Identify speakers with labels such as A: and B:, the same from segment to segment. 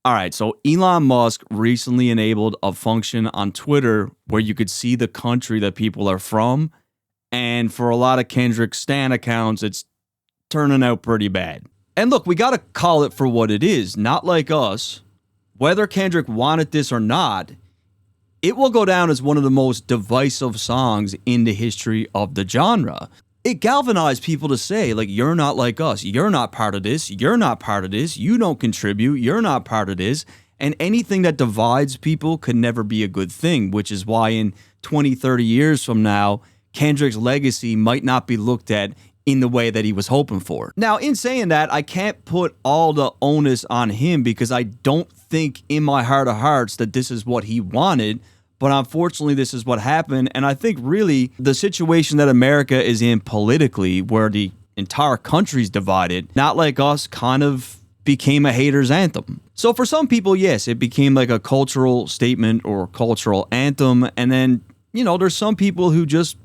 A: All right, so Elon Musk recently enabled a function on Twitter where you could see the country that people are from. And for a lot of Kendrick Stan accounts, it's turning out pretty bad. And look, we got to call it for what it is. Not like us. Whether Kendrick wanted this or not, it will go down as one of the most divisive songs in the history of the genre. It galvanized people to say, like, you're not like us. You're not part of this. You're not part of this. You don't contribute. You're not part of this. And anything that divides people could never be a good thing, which is why in 20, 30 years from now, Kendrick's legacy might not be looked at in the way that he was hoping for. Now, in saying that, I can't put all the onus on him because I don't think in my heart of hearts that this is what he wanted. But unfortunately, this is what happened. And I think really the situation that America is in politically, where the entire country's divided, not like us, kind of became a hater's anthem. So for some people, yes, it became like a cultural statement or cultural anthem. And then, you know, there's some people who just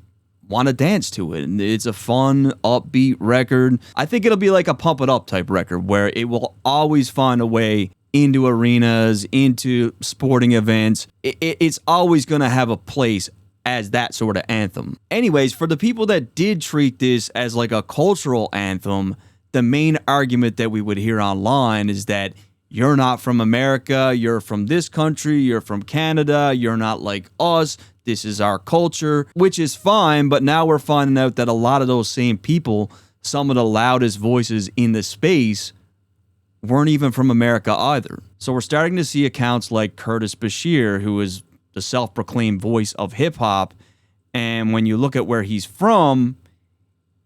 A: want to dance to it. And it's a fun, upbeat record. I think it'll be like a pump it up type record where it will always find a way into arenas, into sporting events. It's always going to have a place as that sort of anthem. Anyways, for the people that did treat this as like a cultural anthem, the main argument that we would hear online is that you're not from America, you're from this country, you're from Canada, you're not like us, this is our culture, which is fine, but now we're finding out that a lot of those same people, some of the loudest voices in the space, weren't even from America either. So we're starting to see accounts like Curtis Bashir, who is the self-proclaimed voice of hip-hop, and when you look at where he's from,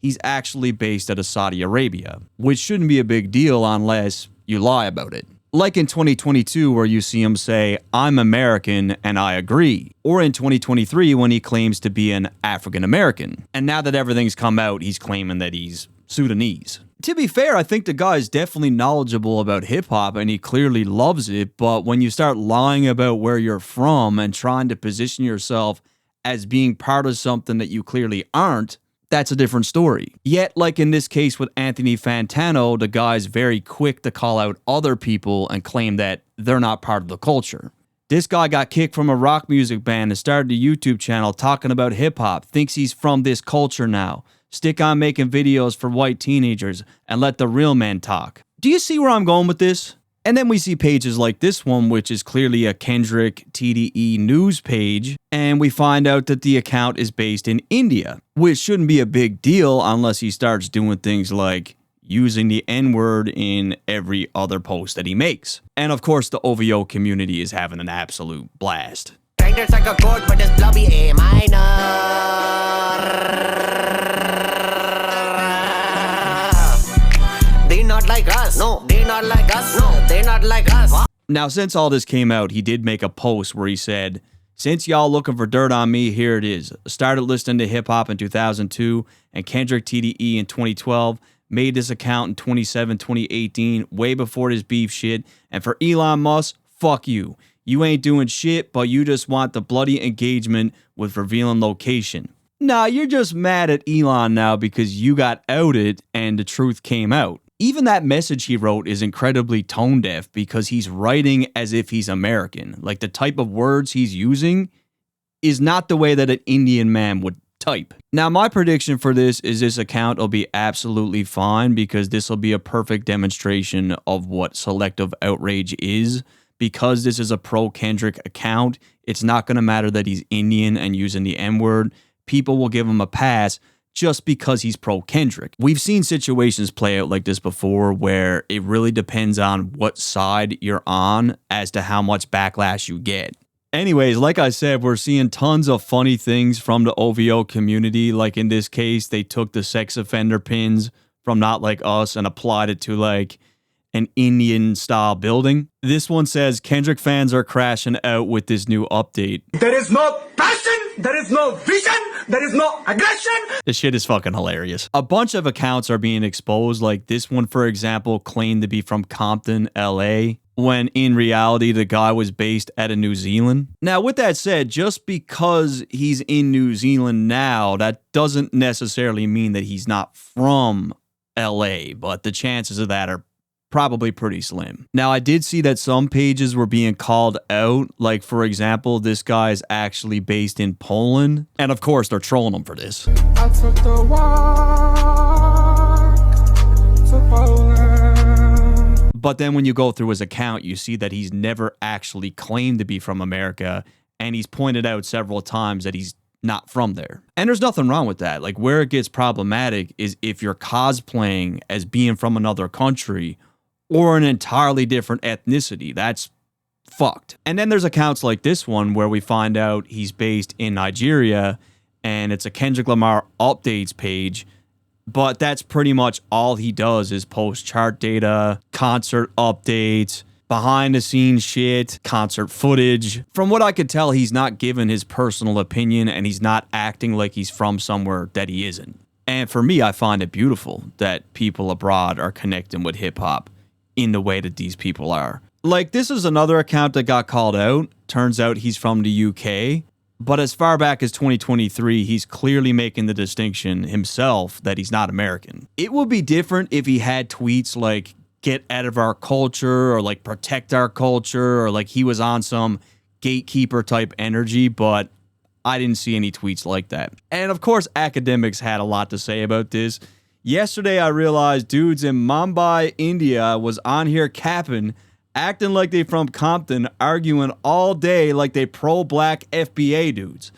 A: he's actually based out of Saudi Arabia, which shouldn't be a big deal unless you lie about it. Like in 2022, where you see him say, I'm American and I agree. Or in 2023, when he claims to be an African American. And now that everything's come out, he's claiming that he's Sudanese. To be fair, I think the guy is definitely knowledgeable about hip-hop and he clearly loves it, but when you start lying about where you're from and trying to position yourself as being part of something that you clearly aren't, that's a different story. Yet, like in this case with Anthony Fantano, the guy's very quick to call out other people and claim that they're not part of the culture. This guy got kicked from a rock music band and started a YouTube channel talking about hip-hop, thinks he's from this culture now. Stick on making videos for white teenagers and let the real men talk. Do you see where I'm going with this? And then we see pages like this one, which is clearly a Kendrick TDE news page, and we find out that the account is based in India, which shouldn't be a big deal unless he starts doing things like using the N-word in every other post that he makes. And of course, the OVO community is having an absolute blast.
B: Like a chord, but it's blobby A minor. They not like us. No, they not like us. No, they not like us.
A: Now, since all this came out, he did make a post where he said, since y'all looking for dirt on me, here it is. Started listening to hip-hop in 2002 and Kendrick TDE in 2012. Made this account in 2018, way before this beef shit. And for Elon Musk, fuck you. You ain't doing shit, but you just want the bloody engagement with revealing location. Nah, you're just mad at Elon now because you got outed and the truth came out. Even that message he wrote is incredibly tone deaf because he's writing as if he's American. Like the type of words he's using is not the way that an Indian man would type. Now, my prediction for this is this account will be absolutely fine because this will be a perfect demonstration of what selective outrage is. Because this is a pro-Kendrick account, it's not going to matter that he's Indian and using the N-word. People will give him a pass just because he's pro-Kendrick. We've seen situations play out like this before where it really depends on what side you're on as to how much backlash you get. Anyways, like I said, we're seeing tons of funny things from the OVO community. Like in this case, they took the sex offender pins from Not Like Us and applied it to like an Indian-style building. This one says, Kendrick fans are crashing out with this new update.
C: There is no passion, there is no vision, there is no aggression.
A: This shit is fucking hilarious. A bunch of accounts are being exposed, like this one, for example, claimed to be from Compton, LA, when in reality, the guy was based out of New Zealand. Now, with that said, just because he's in New Zealand now, that doesn't necessarily mean that he's not from LA, but the chances of that are probably pretty slim. Now, I did see that some pages were being called out. Like, for example, this guy is actually based in Poland. And of course, they're trolling him for this.
D: I took the walk to Poland.
A: But then when you go through his account, you see that he's never actually claimed to be from America. And he's pointed out several times that he's not from there. And there's nothing wrong with that. Like, where it gets problematic is if you're cosplaying as being from another country or an entirely different ethnicity. That's fucked. And then there's accounts like this one where we find out he's based in Nigeria and it's a Kendrick Lamar updates page, but that's pretty much all he does is post chart data, concert updates, behind the scenes shit, concert footage. From what I could tell, he's not giving his personal opinion and he's not acting like he's from somewhere that he isn't. And for me, I find it beautiful that people abroad are connecting with hip hop in the way that these people are. Like, this is another account that got called out. Turns out he's from the UK. But as far back as 2023, he's clearly making the distinction himself that he's not American. It would be different if he had tweets like, get out of our culture, or like protect our culture, or like he was on some gatekeeper type energy, but I didn't see any tweets like that. And of course, academics had a lot to say about this. Yesterday, I realized dudes in Mumbai, India was on here capping, acting like they from Compton, arguing all day like they pro-black FBA dudes.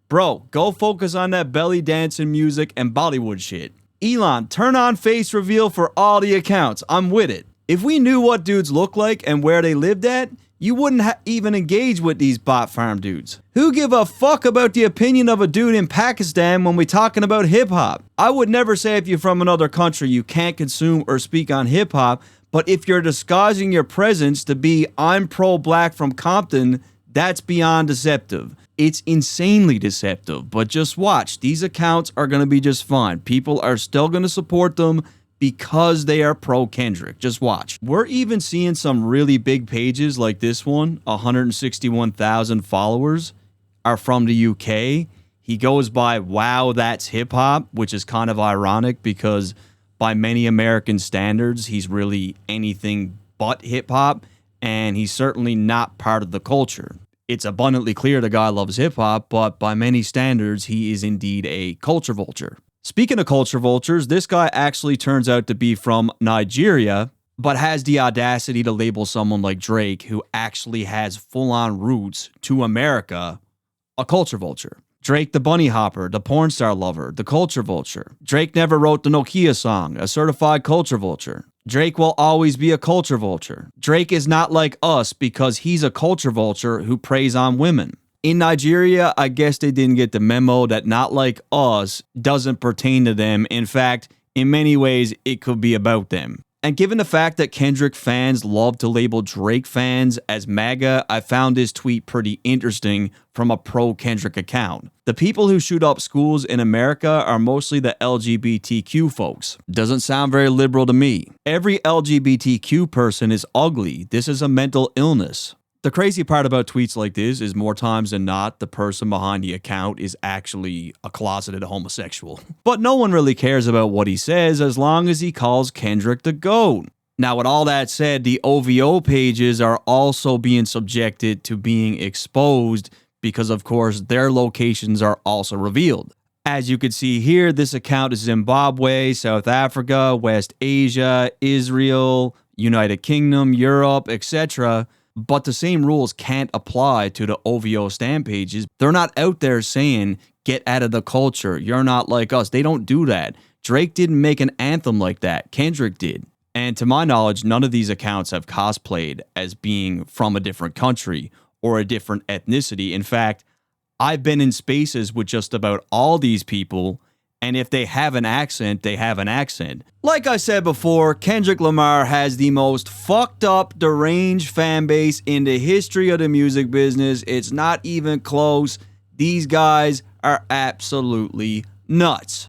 A: Bro, go focus on that belly dancing music and Bollywood shit. Elon, turn on face reveal for all the accounts. I'm with it. If we knew what dudes look like and where they lived at, you wouldn't even engage with these bot farm dudes. Who give a fuck about the opinion of a dude in Pakistan when we talking about hip hop? I would never say if you're from another country you can't consume or speak on hip hop, but if you're disguising your presence to be I'm pro-black from Compton, that's beyond deceptive. It's insanely deceptive, but just watch. These accounts are going to be just fine. People are still going to support them because they are pro-Kendrick. Just watch. We're even seeing some really big pages like this one, 161,000 followers, are from the UK. He goes by Wow, That's Hip Hop, which is kind of ironic because by many American standards, he's really anything but hip hop, and he's certainly not part of the culture. It's abundantly clear the guy loves hip hop, but by many standards, he is indeed a culture vulture. Speaking of culture vultures, this guy actually turns out to be from Nigeria, but has the audacity to label someone like Drake, who actually has full-on roots to America, a culture vulture. Drake the bunny hopper, the porn star lover, the culture vulture. Drake never wrote the Nokia song, a certified culture vulture. Drake will always be a culture vulture. Drake is not like us because he's a culture vulture who preys on women. In Nigeria, I guess they didn't get the memo that not like us doesn't pertain to them. In fact, in many ways, it could be about them. And given the fact that Kendrick fans love to label Drake fans as MAGA, I found this tweet pretty interesting from a pro-Kendrick account. The people who shoot up schools in America are mostly the LGBTQ folks. Doesn't sound very liberal to me. Every LGBTQ person is ugly. This is a mental illness. The crazy part about tweets like this is more times than not, the person behind the account is actually a closeted homosexual. But no one really cares about what he says as long as he calls Kendrick the GOAT. Now, with all that said, the OVO pages are also being subjected to being exposed because, of course, their locations are also revealed. As you can see here, this account is Zimbabwe, South Africa, West Asia, Israel, United Kingdom, Europe, etc., but the same rules can't apply to the OVO stan pages. They're not out there saying, get out of the culture, you're not like us. They don't do that. Drake didn't make an anthem like that. Kendrick did. And to my knowledge, none of these accounts have cosplayed as being from a different country or a different ethnicity. In fact, I've been in spaces with just about all these people, and if they have an accent, they have an accent. Like I said before, Kendrick Lamar has the most fucked up, deranged fan base in the history of the music business. It's not even close. These guys are absolutely nuts.